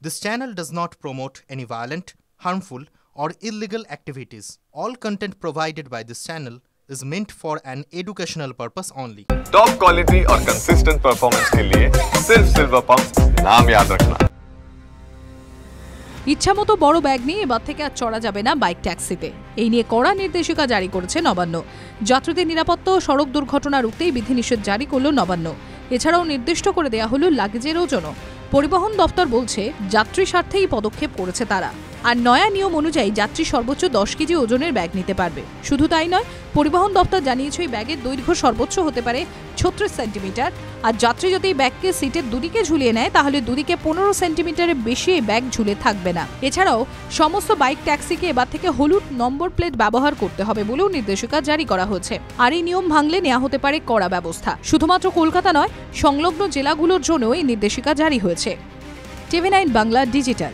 This channel does not promote any violent, harmful, or illegal activities. All content provided by this channel is meant for an educational purpose only. Top quality और consistent performance के लिए सिर्फ silver pump नाम याद रखना। ইচ্ছামতো বড় bag নিয়ে এবার থেকে আর চড়া যাবে না বাইক ট্যাক্সিতে। এই নিয়ে কড়া নির্দেশিকা জারি করেছে নবান্ন। যাত্রীদের নিরাপত্তা ও সড়ক দুর্ঘটনা রুখতেই বিধিনিষেধ জারি করল নবান্ন। এছাড়াও নির্দিষ্ট করে দেয়া হলো লাগেজের ওজনও। পরিবহন দপ্তর বলছে যাত্রী স্বার্থেই পদক্ষেপ করেছে তারা। আর নয়া নিয়ম অনুযায়ী যাত্রী সর্বোচ্চ 10 কেজি ওজনের ব্যাগ নিতে পারবে। শুধু তাই নয়, পরিবহন দপ্তর জানিয়েছে এই ব্যাগের দৈর্ঘ্য সর্বোচ্চ হতে পারে 36 সেন্টিমিটার। আর যাত্রী যদি এই ব্যাগকে সিটের দুদিকে ঝুলিয়ে নেয় তাহলে দুদিকে 15 সেন্টিমিটারের বেশি এই ব্যাগ ঝুলে থাকবে না। এছাড়াও সমস্ত বাইক ট্যাক্সিকে এবার থেকে হলুদ নম্বর প্লেট ব্যবহার করতে হবে বলেও নির্দেশিকা জারি করা হয়েছে। আর এই নিয়ম ভাঙলে নেওয়া হতে পারে কড়া ব্যবস্থা। শুধুমাত্র কলকাতা নয়, সংলগ্ন জেলাগুলোর জন্য এই নির্দেশিকা জারি হয়েছে। TV9 Bangla digital.